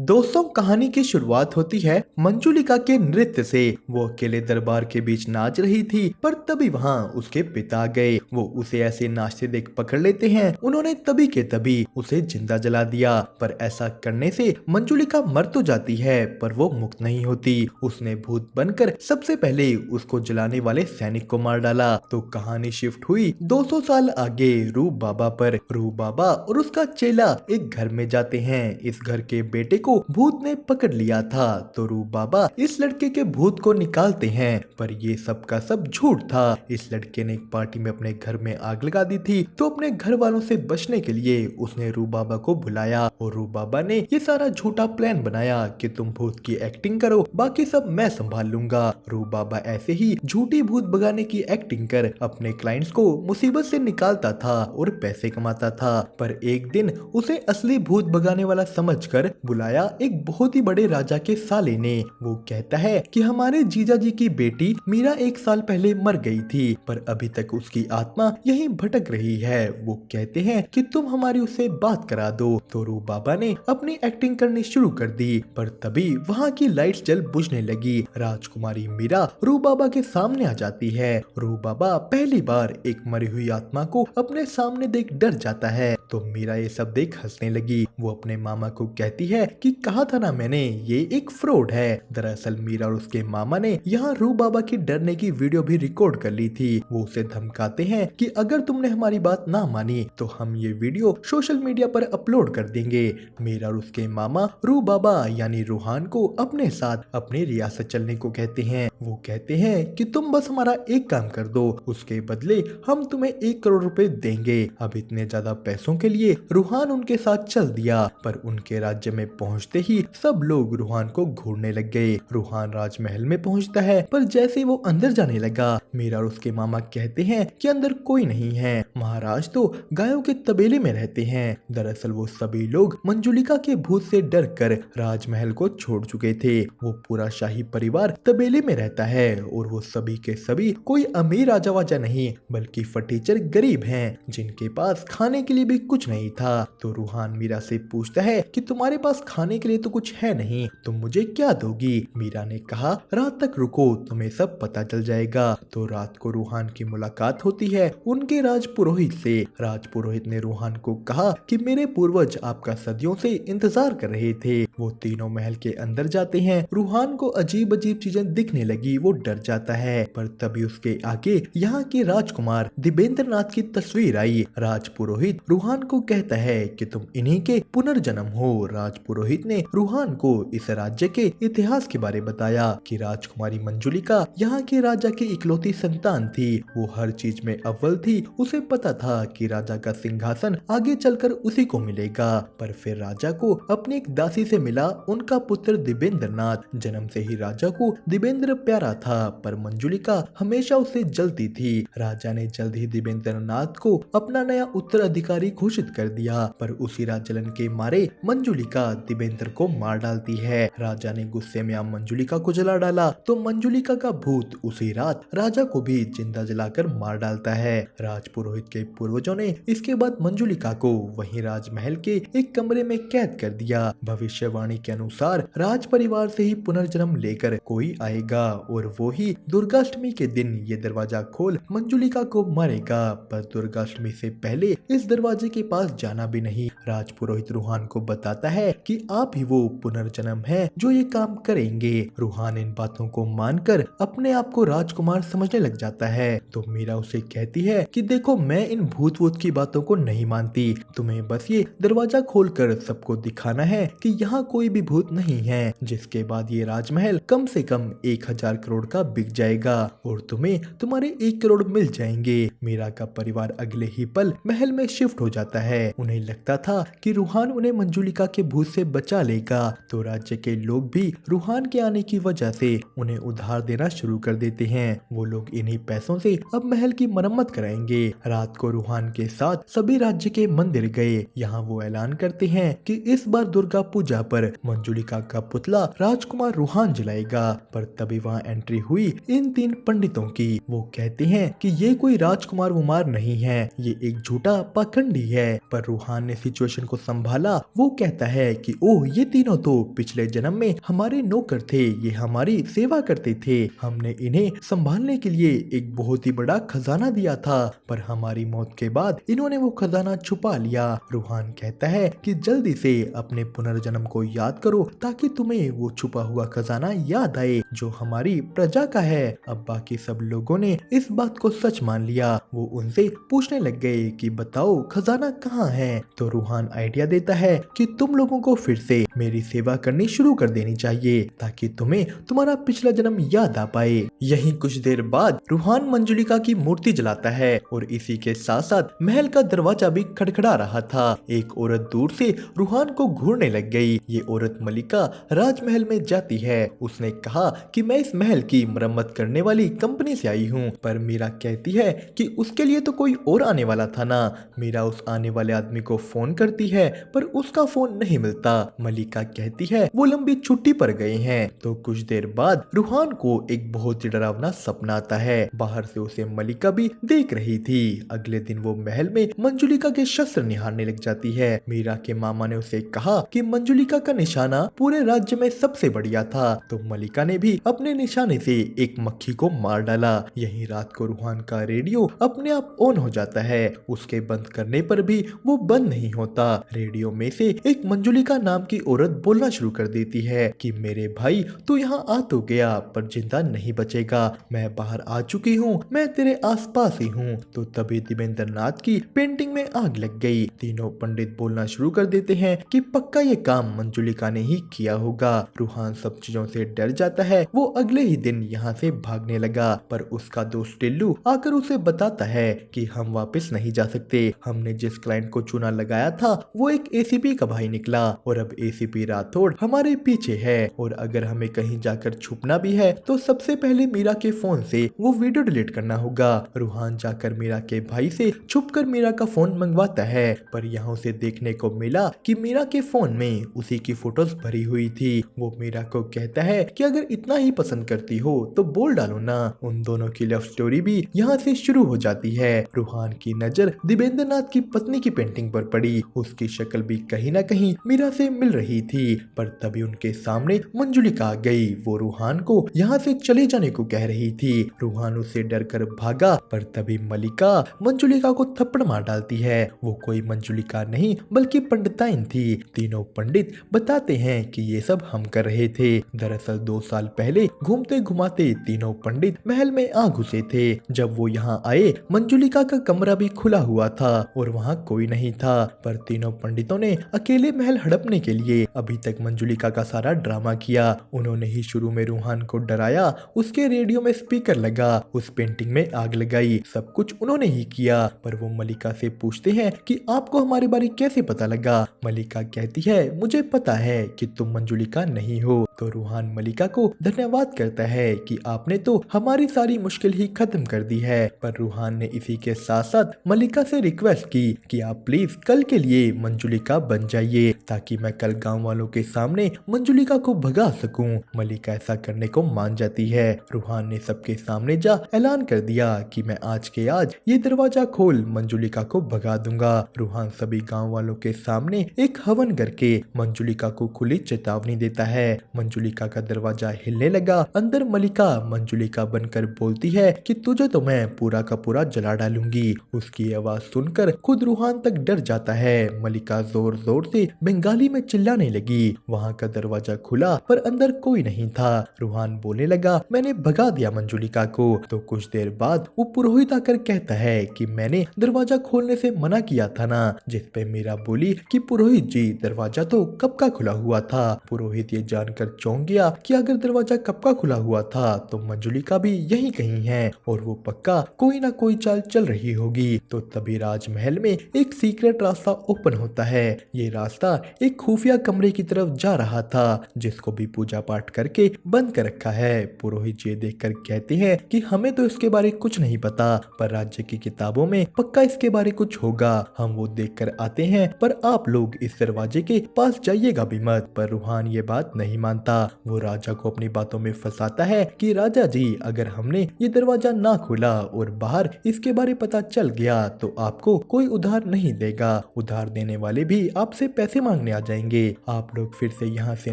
दोस्तों, कहानी की शुरुआत होती है मंजुलिका के नृत्य से। वो अकेले दरबार के बीच नाच रही थी, पर तभी वहाँ उसके पिता आ गए। वो उसे ऐसे नाचते देख पकड़ लेते हैं। उन्होंने तभी के तभी उसे जिंदा जला दिया, पर ऐसा करने से मंजुलिका मर तो जाती है, पर वो मुक्त नहीं होती। उसने भूत बनकर सबसे पहले उसको जलाने वाले सैनिक को मार डाला। तो कहानी शिफ्ट हुई 200 साल आगे रूप बाबा पर। रूप बाबा और उसका चेला एक घर में जाते हैं। इस घर के बेटे को भूत ने पकड़ लिया था, तो रूप बाबा इस लड़के के भूत को निकालते हैं, पर ये सब का सब झूठ था। इस लड़के ने एक पार्टी में अपने घर में आग लगा दी थी, तो अपने घर वालों से बचने के लिए उसने रूप बाबा को बुलाया और रूप बाबा ने ये सारा झूठा प्लान बनाया कि तुम भूत की एक्टिंग करो, बाकी सब मैं संभाल लूंगा। रूप बाबा ऐसे ही झूठी भूत भगाने की एक्टिंग कर अपने क्लाइंट्स को मुसीबत से निकालता था और पैसे कमाता था। पर एक दिन उसे असली भूत भगाने वाला समझकर बुलाया एक बहुत ही बड़े राजा के साले ने। वो कहता है कि हमारे जीजा जी की बेटी मीरा 1 साल पहले मर गई थी, पर अभी तक उसकी आत्मा यहीं भटक रही है। वो कहते हैं कि तुम हमारी उससे बात करा दो। तो रूप बाबा ने अपनी एक्टिंग करनी शुरू कर दी, पर तभी वहाँ की लाइट्स जल बुझने लगी। राजकुमारी मीरा रूप बाबा के सामने आ जाती है। रूप बाबा पहली बार एक मरी हुई आत्मा को अपने सामने देख डर जाता है, तो मीरा ये सब देख हंसने लगी। वो अपने मामा को कहती है कि कहा था ना मैंने, ये एक फ्रॉड है। दरअसल मीरा और उसके मामा ने यहाँ रूप बाबा की डरने की वीडियो भी रिकॉर्ड कर ली थी। वो उसे धमकाते हैं कि अगर तुमने हमारी बात ना मानी तो हम ये वीडियो सोशल मीडिया पर अपलोड कर देंगे। मीरा और उसके मामा रूप बाबा यानी रूहान को अपने साथ अपनी रियासत चलने को कहते हैं। वो कहते हैं कि तुम बस हमारा एक काम कर दो, उसके बदले हम तुम्हें 1 करोड़ रुपए देंगे। अब इतने ज्यादा पैसों के लिए रूहान उनके साथ चल दिया, पर उनके राज्य में पहुंचते ही सब लोग रूहान को घूरने लग गए। रूहान राजमहल में पहुंचता है, पर जैसे ही वो अंदर जाने लगा, मीरा और उसके मामा कहते हैं कि अंदर कोई नहीं है, महाराज तो गायों के तबेले में रहते हैं। दरअसल वो सभी लोग मंजुलिका के भूत से डर कर राजमहल को छोड़ चुके थे। वो पूरा शाही परिवार तबेले में रहता है और वो सभी के सभी कोई अमीर राजा वाजा नहीं, बल्कि फटीचर गरीब हैं, जिनके पास खाने के लिए भी कुछ नहीं था। तो रूहान मीरा से पूछता है कि तुम्हारे पास खाने के लिए तो कुछ है नहीं, तुम मुझे क्या दोगी? मीरा ने कहा रात तक रुको, तुम्हें सब पता चल जाएगा। तो रात को रूहान की मुलाकात होती है उनके राजपुरोहित से। राजपुरोहित ने रूहान को कहा कि मेरे पूर्वज आपका सदियों से इंतजार कर रहे थे। वो तीनों महल के अंदर जाते हैं। रूहान को अजीब अजीब चीजें दिखने लगी, वो डर जाता है, पर तभी उसके आगे यहाँ के राजकुमार दिबेंद्र नाथ की तस्वीर आई। राजपुरोहित रूहान को कहता है कि तुम इन्हीं के पुनर्जन्म हो। राजपुरोहित ने रूहान को इस राज्य के इतिहास के बारे बताया कि राजकुमारी मंजुलिका यहाँ के राजा की इकलौती संतान थी। वो हर चीज में अव्वल थी। उसे पता था कि राजा का सिंहासन आगे चलकर उसी को मिलेगा, पर फिर राजा को अपनी एक दासी से मिला उनका पुत्र दिबेंद्र नाथ। जन्म से ही राजा को दिबेंद्र प्यारा था, पर मंजुलिका हमेशा उसे जलती थी। राजा ने जल्द ही दिबेंद्र नाथ को अपना नया उत्तराधिकारी घोषित कर दिया, पर उसी राज जलन के मारे मंजुलिका दिबेंद्र को मार डालती है। राजा ने गुस्से में मंजुलिका को जला डाला, तो मंजुलिका का भूत उसी रात राजा को भी जिंदा जलाकर मार डालता है। राजपुरोहित के पूर्वजों ने इसके बाद मंजुलिका को वहीं राजमहल के एक कमरे में कैद कर दिया। भविष्यवाणी के अनुसार राज परिवार से ही पुनर्जन्म लेकर कोई आएगा और वो ही दुर्गाष्टमी के दिन ये दरवाजा खोल मंजुलिका को मारेगा, पर दुर्गाष्टमी से पहले इस दरवाजे के पास जाना भी नहीं। राजपुरोहित रूहान को बताता है कि आप ही वो पुनर्जन्म है जो ये काम करेंगे। रूहान इन बातों को मानकर अपने आप को राजकुमार समझने लग जाता है। तो मीरा उसे कहती है कि देखो, मैं इन भूत वूत की बातों को नहीं मानती, तुम्हें बस ये दरवाजा खोलकर सबको दिखाना है कि यहाँ कोई भी भूत नहीं है, जिसके बाद ये राजमहल कम से कम 1000 करोड़ का बिक जाएगा और तुम्हें तुम्हारे 1 करोड़ मिल जाएंगे। मीरा का परिवार अगले ही पल महल में शिफ्ट हो जाता है। उन्हें लगता था कि रूहान उन्हें मंजुलिका के भूत से बचा लेगा, तो राज्य के लोग भी रूहान के आने की वजह से उन्हें उधार देना शुरू कर देते हैं। वो लोग इन्हीं पैसों से अब महल की मरम्मत कराएंगे। रात को रूहान के साथ सभी राज्य के मंदिर गए। यहाँ वो ऐलान करते हैं कि इस बार दुर्गा पूजा पर मंजुलिका का पुतला राजकुमार रूहान जलाएगा, पर तभी वहाँ वहाँ एंट्री हुई इन 3 पंडितों की। वो कहते हैं कि ये कोई राजकुमार वुमार नहीं है, ये एक झूठा पाखंडी है। पर रूहान ने सिचुएशन को संभाला। वो कहता है कि ओह, ये तीनों तो पिछले जन्म में हमारे नौकर थे, ये हमारी सेवा करते थे, हमने इन्हें संभालने के लिए एक बहुत ही बड़ा खजाना दिया था, पर हमारी मौत के बाद इन्होंने वो खजाना छुपा लिया। रूहान कहता है कि जल्दी से अपने पुनर्जन्म को याद करो ताकि तुम्हें वो छुपा हुआ खजाना याद आए जो हमारी प्रजा का है। अब बाकी सब लोगों ने इस बात को सच मान लिया। वो उनसे पूछने लग गए कि बताओ खजाना कहाँ है। तो रूहान आइडिया देता है कि तुम लोगों को फिर से मेरी सेवा करनी शुरू कर देनी चाहिए ताकि तुम्हें तुम्हारा पिछला जन्म याद आ पाए। यहीं कुछ देर बाद रूहान मंजुलिका की मूर्ति जलाता है और इसी के साथ साथ महल का दरवाजा भी खड़खड़ा रहा था। एक औरत दूर से रूहान को घूरने लग गई। ये औरत मलिका राजमहल में जाती है। उसने कहा कि मैं इस महल की मरम्मत करने वाली कंपनी से आई हूँ, पर मीरा कहती है कि उसके लिए तो कोई और आने वाला था ना। मीरा उस आने वाले आदमी को फोन करती है पर उसका फोन नहीं मिलता। मलिका कहती है वो लंबी छुट्टी पर गए हैं। तो कुछ देर बाद रूहान को एक बहुत ही डरावना सपना आता है। बाहर से उसे मलिका भी देख रही थी। अगले दिन वो महल में मंजुलिका के शस्त्र निहारने लग जाती है। मीरा के मामा ने उसे कहा कि मंजुलिका का निशाना पूरे राज्य में सबसे बढ़िया था, तो मलिका ने भी अपने निशाने से एक मक्खी को मार डाला। यही रात को रूहान का रेडियो अपने आप ऑन हो जाता है। उसके बंद करने पर भी वो बंद नहीं होता। रेडियो में से एक मंजुलिका नाम की औरत बोलना शुरू कर देती है कि मेरे भाई तू यहाँ आ तो गया पर जिंदा नहीं बचेगा, मैं बाहर आ चुकी हूँ, मैं तेरे आसपास ही हूँ। तो तभी दिवेंद्र नाथ की पेंटिंग में आग लग गई। तीनों पंडित बोलना शुरू कर देते हैं कि पक्का ये काम मंजुलिका ने ही किया होगा। रूहान सब चीजों से डर जाता है। वो अगले ही दिन यहाँ से भागने लगा, पर उसका दोस्त टिल्लू आकर उसे बताता है कि हम वापस नहीं जा सकते। हमने जिस क्लाइंट को चूना लगाया था वो एक एसीपी का भाई निकला और अब एसीपी राठौड़ हमारे पीछे है, और अगर हमें कहीं जाकर छुपना भी है तो सबसे पहले मीरा के फोन से वो वीडियो डिलीट करना होगा। रूहान जाकर मीरा के भाई से छुपकर मीरा का फोन मंगवाता है, पर यहाँ उसे देखने को मिला कि मीरा के फोन में उसी की फोटोज भरी हुई थी। वो मीरा को कहता है कि अगर इतना ही पसंद करती हो तो बोल डालो ना। उन दोनों की लव स्टोरी भी यहाँ से शुरू हो जाती है। रूहान की नजर दिवेंद्र नाथ की पत्नी की पेंटिंग पर पड़ी। उसकी शक्ल भी कहीं ना कहीं मीरा से मिल रही थी, पर तभी उनके सामने मंजुलिका आ गई। वो रूहान को यहाँ से चले जाने को कह रही थी। रूहान उसे डर कर भागा, पर तभी मलिका मंजुलिका को थप्पड़ मार डालती है। वो कोई मंजुलिका नहीं बल्कि पंडिताइन थी। तीनों पंडित बताते हैं कि ये सब हम कर रहे थे। दरअसल 2 साल पहले घूमते घुमाते तीनों पंडित महल में आ घुसे थे। जब वो यहाँ आए मंजुलिका का कमरा भी खुला हुआ था और वहाँ कोई नहीं था, पर तीनों पंडितों ने अकेले महल हड़पने के लिए अभी तक मंजुलिका का सारा ड्रामा किया। उन्होंने ही शुरू में रूहान को डराया, उसके रेडियो में स्पीकर लगा, उस पेंटिंग में आग लगाई, सब कुछ उन्होंने ही किया। पर वो मलिका से पूछते हैं कि आपको हमारे बारे कैसे पता लगा। मलिका कहती है मुझे पता है कि तुम मंजुलिका नहीं हो। तो रूहान मलिका को धन्यवाद करता है कि आपने तो हमारी सारी मुश्किल ही खत्म कर दी है। पर रूहान ने इसी के साथ साथ मलिका से रिक्वेस्ट की कि आप प्लीज कल के लिए मंजुलिका बन जाइए ताकि मैं कल गांव वालों के सामने मंजुलिका को भगा सकूं। मलिका ऐसा करने को मान जाती है। रूहान ने सबके सामने जा ऐलान कर दिया कि मैं आज के आज ये दरवाजा खोल मंजुलिका को भगा दूंगा। रूहान सभी गांव वालों के सामने एक हवन करके मंजुलिका को खुली चेतावनी देता है। मंजुलिका का दरवाजा हिलने लगा। अंदर मलिका मंजुलिका बनकर बोलती है कि तुझे तो मैं पूरा का पूरा जला डालूंगी। उसकी आवाज सुनकर खुद रूहान तक डर जाता है। मलिका जोर जोर से बंगाली में चिल्लाने लगी। वहाँ का दरवाजा खुला पर अंदर कोई नहीं था। रूहान बोलने लगा मैंने भगा दिया मंजुलिका को। तो कुछ देर बाद वो पुरोहित आकर कहता है कि मैंने दरवाजा खोलने से मना किया था ना, जिस पे मीरा बोली कि पुरोहित जी दरवाजा तो कब का खुला हुआ था। पुरोहित ये जानकर चौंक गया कि अगर दरवाजा कब का खुला हुआ था तो मंजुलिका भी यहीं कहीं है और वो पक्का कोई ना कोई चाल चल रही होगी। तो तभी राजमहल में एक सीक्रेट रास्ता ओपन होता है। ये रास्ता एक खुफिया कमरे की तरफ जा रहा था जिसको भी पूजा पाठ करके बंद कर रखा है। पुरोहित ये देखकर कहते हैं कि हमें तो इसके बारे कुछ नहीं पता, पर राज्य की किताबों में पक्का इसके बारे कुछ होगा, हम वो देखकर आते हैं, पर आप लोग इस दरवाजे के पास जाइएगा भी मत। पर रूहान ये बात नहीं मानता। मानता। वो राजा को अपनी बातों में फंसाता है कि राजा जी, अगर हमने ये दरवाजा ना खोला और बाहर इसके बारे पता चल गया तो आपको कोई उधार नहीं देगा। उधार देने वाले भी आपसे पैसे मांगने आ जाएंगे। आप लोग फिर से यहाँ से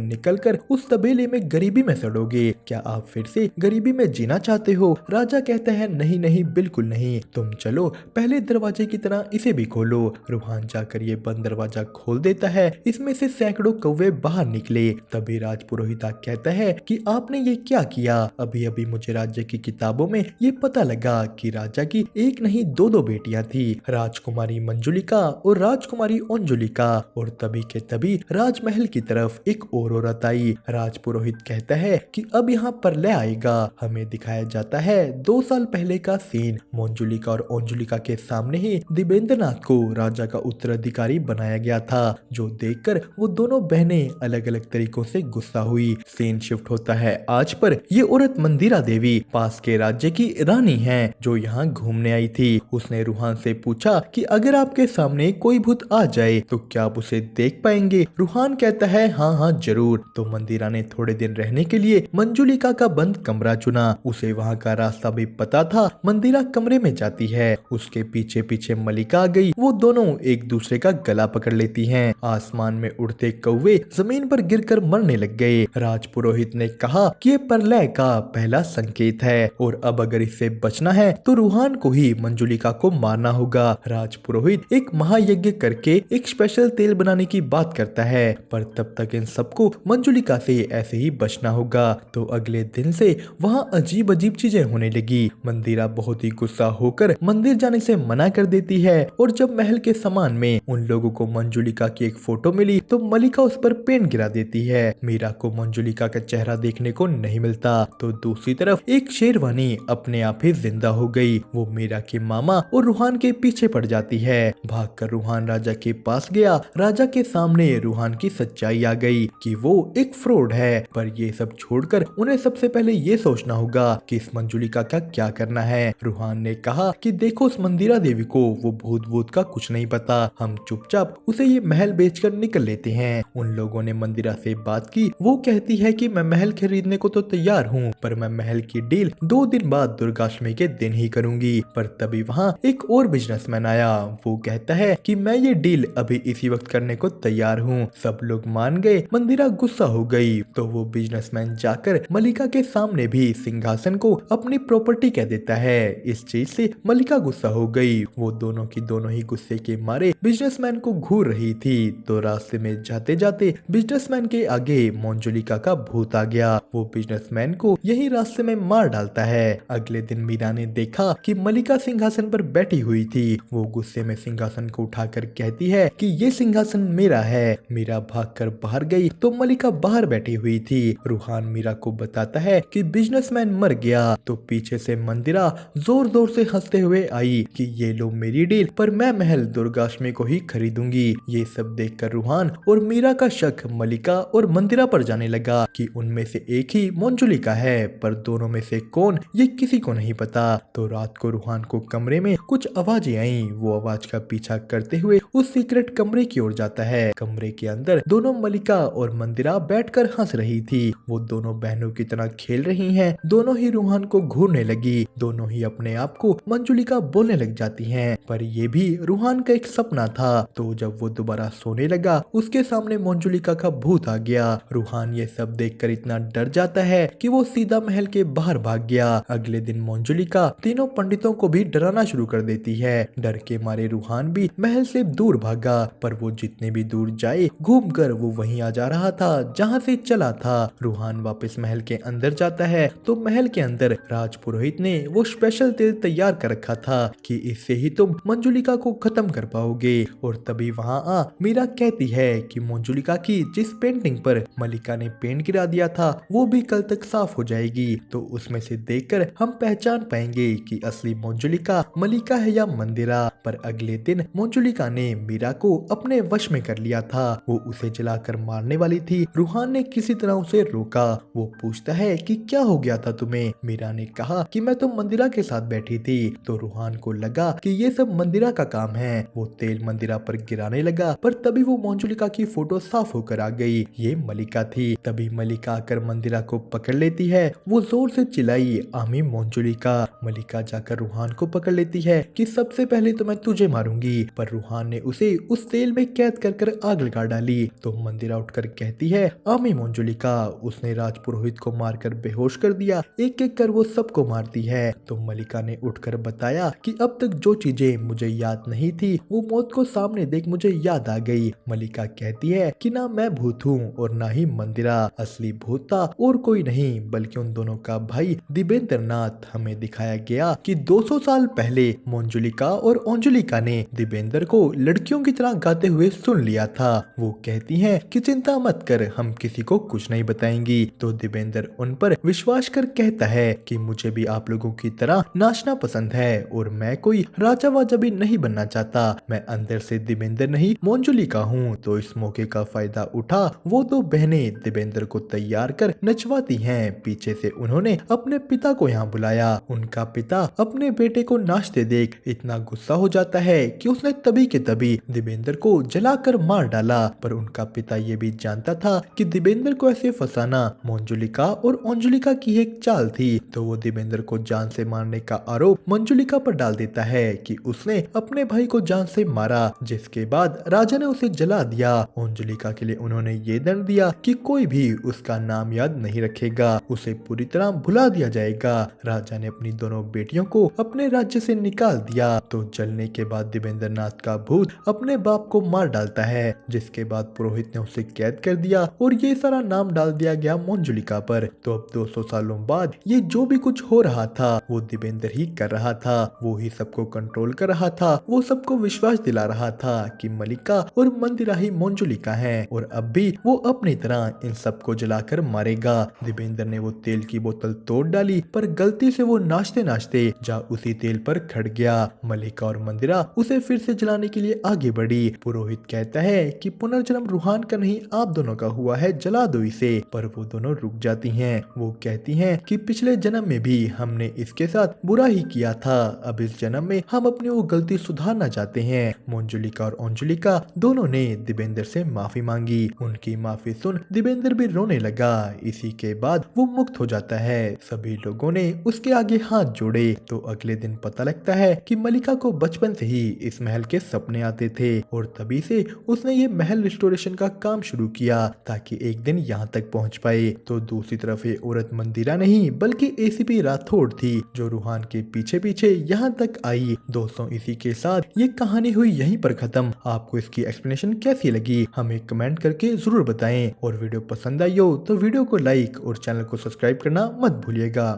निकलकर उस तबेले में गरीबी में सड़ोगे। क्या आप फिर से गरीबी में जीना चाहते हो? राजा कहता है नहीं नहीं, बिल्कुल नहीं। तुम चलो पहले दरवाजे की तरह इसे भी खोलो। रूहान जाकर ये बंद दरवाजा खोल देता है। इसमें से सैकड़ों कौवे बाहर निकले। तभी राजपुरोहिता कहता है कि आपने ये क्या किया? अभी अभी मुझे राज्य की किताबों में ये पता लगा कि राजा की एक नहीं दो बेटियां थी, राजकुमारी मंजुलिका और राजकुमारी अंजुलिका। और तभी के तभी राजमहल की तरफ एक और औरत आई। राजपुरोहित कहता है कि अब यहाँ पर ले आएगा। हमें दिखाया जाता है 2 साल पहले का सीन। मंजुलिका और अंजुलिका के सामने ही दिव्येंद्रनाथ को राजा का उत्तराधिकारी बनाया गया था, जो देखकर वो दोनों बहनें अलग अलग तरीकों से गुस्सा हुई। सीन शिफ्ट होता है आज पर। ये औरत मंदिरा देवी पास के राज्य की रानी है, जो यहाँ घूमने आई थी। उसने रूहान से पूछा कि अगर आपके सामने कोई भूत आ जाए तो क्या आप उसे देख पाएंगे? रूहान कहता है हाँ हाँ जरूर। तो मंदिरा ने थोड़े दिन रहने के लिए मंजुलिका का बंद कमरा चुना। उसे वहाँ का रास्ता भी पता था। मंदिरा कमरे में जाती है, उसके पीछे पीछे मलिका आ गई। वो दोनों एक दूसरे का गला पकड़ लेती हैं। आसमान में उड़ते कौवे जमीन पर गिरकर मरने लग गए। राजपुरोहित ने कहा कि ये प्रलय का पहला संकेत है और अब अगर इससे बचना है तो रूहान को ही मंजुलिका को मारना होगा। राजपुरोहित एक महायज्ञ करके एक स्पेशल तेल बनाने की बात करता है, पर तब तक इन सबको मंजुलिका से ऐसे ही बचना होगा। तो अगले दिन से वहाँ अजीब अजीब चीजें होने लगी। मंदिरा बहुत ही गुस्सा होकर मंदिर जाने से मना कर देती है और जब महल के सामान में उन लोगों को मंजुलिका की एक फोटो मिली तो मलिका उस पर पेन गिरा देती है। मीरा को मंजुलिका का चेहरा देखने को नहीं मिलता। तो दूसरी तरफ एक शेरवानी अपने आप ही जिंदा हो गई। वो मीरा के मामा और रूहान के पीछे पड़ जाती है। भागकर रूहान राजा के पास गया। राजा के सामने रूहान की सच्चाई आ गई कि वो एक फ्रॉड है, पर ये सब छोड़कर उन्हें सबसे पहले ये सोचना होगा कि इस मंजुलिका का क्या करना है। रूहान ने कहा कि देखो, उस मंदिरा देवी को वो भूत का कुछ नहीं पता। हम चुपचाप उसे ये महल बेचकर निकल लेते हैं। उन लोगों ने मंदिरा से बात की। वो कहती है कि मैं महल खरीदने को तो तैयार हूँ, पर मैं महल की डील 2 दिन बाद दुर्गाष्टमी के दिन ही करूंगी। पर तभी वहाँ एक और बिजनेसमैन आया। वो कहता है कि मैं ये डील अभी इसी वक्त करने को तैयार हूँ। सब लोग मान गए। मंदिरा गुस्सा हो गई तो वो बिजनेसमैन जाकर मलिका के सामने भी सिंहासन को अपनी प्रॉपर्टी कह देता है। इस चीज से मलिका गुस्सा हो गई। वो दोनों की दोनों ही गुस्से के मारे बिजनेसमैन को घूर रही थी। तो रास्ते में जाते जाते बिजनेसमैन के आगे मंजुलिका का भूत आ गया। वो बिजनेसमैन को यही रास्ते में मार डालता है। अगले दिन मीरा ने देखा कि मलिका सिंहासन पर बैठी हुई थी। वो गुस्से में सिंहासन को उठाकर कहती है कि ये सिंहासन मेरा है। मीरा भागकर बाहर गई तो मलिका बाहर बैठी हुई थी। रूहान मीरा को बताता है कि बिजनेसमैन मर गया। तो पीछे से मंदिरा जोर जोर से हंसते हुए आई कि ये लो मेरी डील, पर मैं महल दुर्गाष्टमी को ही खरीदूंगी। ये सब देखकर रूहान और मीरा का शक मलिका और मंदिरा पर जाने लगा कि उनमें से एक ही मंजुलिका है, पर दोनों में से कौन ये किसी को नहीं पता। तो रात को रूहान को कमरे में कुछ आवाजें आई। वो आवाज का पीछा करते हुए उस सीक्रेट कमरे की ओर जाता है। कमरे के अंदर दोनों मलिका और मंदिरा बैठकर हंस रही थी। वो दोनों बहनों की तरह खेल रही हैं। दोनों ही रूहान को घूरने लगी। दोनों ही अपने आप को मंजुलिका बोलने लग जाती हैं, पर ये भी रूहान का एक सपना था। तो जब वो दोबारा सोने लगा, उसके सामने मंजुलिका का भूत आ गया। रूहान ये सब देखकर इतना डर जाता है कि वो सीधा महल के बाहर भाग गया। अगले दिन मंजुलिका तीनों पंडितों को भी डराना शुरू कर देती है। डर के मारे रूहान भी महल से दूर भागा, पर वो जितने भी दूर जाए घूमकर वो वहीं आ जा रहा था जहाँ से चला था। रूहान वापस महल के अंदर जाता है तो महल के अंदर राजपुरोहित ने वो स्पेशल तेल तैयार कर रखा था कि इससे ही तुम मंजुलिका को खत्म कर पाओगे। और तभी वहाँ आ मीरा कहती है कि मंजुलिका की जिस पेंटिंग पर मलिका ने पेंट गिरा दिया था वो भी कल तक साफ हो जाएगी। तो उसमें से देखकर हम पहचान पाएंगे कि असली मंजुलिका मलिका है या मंदिरा। पर अगले दिन मंजुलिका ने मीरा को अपने वश में कर लिया था। वो उसे जलाकर मारने वाली थी। रूहान ने किसी तरह उसे रोका। वो पूछता है कि क्या हो गया था तुम्हें? मीरा ने कहा कि मैं तो मंदिरा के साथ बैठी थी। तो रूहान को लगा कि ये सब मंदिरा का काम है। वो तेल मंदिरा पर गिराने लगा, पर तभी वो मंजुलिका की फोटो साफ होकर आ गई। ये मलिका थी। तभी मलिका आकर मंदिरा को पकड़ लेती है। वो जोर से चिल्लाई, आमी मंजुलिका। मलिका जाकर रूहान को पकड़ लेती है कि सबसे पहले तो मैं तुझे मारूंगी, पर रूहान ने उसे उस तेल में कैद कर आग लगा डाली। तो मंदिरा उठकर कहती है, आमी मंजुलिका। उसने राजपुरोहित को मारकर बेहोश कर दिया। एक एक कर वो सबको मारती है। तो मलिका ने उठकर बताया कि अब तक जो चीजें मुझे याद नहीं थी वो मौत को सामने देख मुझे याद आ गई। मलिका कहती है कि ना मैं भूत हूँ और ना ही मंदिरा। असली भूत था और कोई नहीं बल्कि उन दोनों का भाई दिबेंद्र नाथ। हमें दिखाया गया कि 200 साल पहले मंजुलिका और अंजुलिका ने दिबेंद्र को लड़कियों की तरह गाते हुए सुन लिया था। वो कहती हैं कि चिंता मत कर, हम किसी को कुछ नहीं बताएंगी। तो दिबेंद्र उन पर विश्वास कर कहता है कि मुझे भी आप लोगों की तरह नाचना पसंद है और मैं कोई राजा वाजा भी नहीं बनना चाहता। मैं अंदर से दिबेंद्र नहीं मंजुलिका हूँ। तो इस मौके का फायदा उठा वो दो बहनें दिबेंद्र को तैयार कर नचवाती हैं। पीछे से उन्होंने अपने पिता को यहाँ बुलाया। उनका पिता अपने बेटे को नाचते देख इतना गुस्सा हो जाता है कि उसने तभी के तभी दिबेंद्र को जलाकर मार डाला। पर उनका पिता ये भी जानता था कि दिबेंद्र को ऐसे फंसाना मंजुलिका और अंजुलिका की एक चाल थी। तो वो दिबेंद्र को जान से मारने का आरोप मंजुलिका पर डाल देता है कि उसने अपने भाई को जान से मारा, जिसके बाद राजा ने उसे जला दिया। अंजुलिका के लिए उन्होंने ये दंड दिया कि कोई भी उसका नाम याद नहीं रखेगा, उसे पूरी तरह भुला दिया जाएगा। राजा ने अपनी दोनों बेटियों को अपने राज्य से निकाल दिया। तो जलने के बाद दिबेंद्र नाथ का भूत अपने बाप को मार डालता है, जिसके बाद पुरोहित ने उसे कैद कर दिया और ये सारा नाम डाल दिया गया मंजुलिका पर। तो अब 200 सालों बाद ये जो भी कुछ हो रहा था वो दिबेंद्र ही कर रहा था। वो ही सबको कंट्रोल कर रहा था। वो सबको विश्वास दिला रहा था कि मलिका और मंदिरा ही मंजुलिका हैं और अब भी वो अपनी तरह इन सबको जलाकर मारेगा। दिबेंद्र ने वो तेल की बोतल तोड़ डाली, पर गलती से वो नाचते नाचते जा उसी तेल पर खड़ गया। मलिका और मंदिरा उसे फिर से जलाने के लिए आगे बढ़ी। पुरोहित कहता है कि पुनर्जन्म रूहान का नहीं आप दोनों का हुआ है, जला दो इसे। पर वो दोनों रुक जाती हैं। वो कहती हैं कि पिछले जन्म में भी हमने इसके साथ बुरा ही किया था, अब इस जन्म में हम अपनी वो गलती सुधारना चाहते हैं। मंजुलिका और अंजुलिका दोनों ने दिबेंद्र से माफी मांगी। उनकी माफी सुन दिबेंद्र भी रोने लगा। इसी के बाद वो मुक्त हो जाता है। सभी लोगों ने उसके आगे हाथ जोड़े। तो अगले दिन पता लगता है कि मलिका को बचपन से ही इस महल के सपने आते थे और तभी से उसने ये महल रिस्टोरेशन का काम शुरू किया ताकि एक दिन यहाँ तक पहुँच पाए। तो दूसरी तरफ ये औरत मंदिरा नहीं बल्कि एसीपी राठौड़ थी जो रूहान के पीछे पीछे यहाँ तक आई। दोस्तों इसी के साथ ये कहानी हुई यहीं पर खत्म। आपको इसकी एक्सप्लेनेशन कैसी लगी हमें कमेंट करके जरूर बताएं और वीडियो पसंद आई हो तो वीडियो को लाइक और चैनल को सब्सक्राइब करना मत भूलिएगा।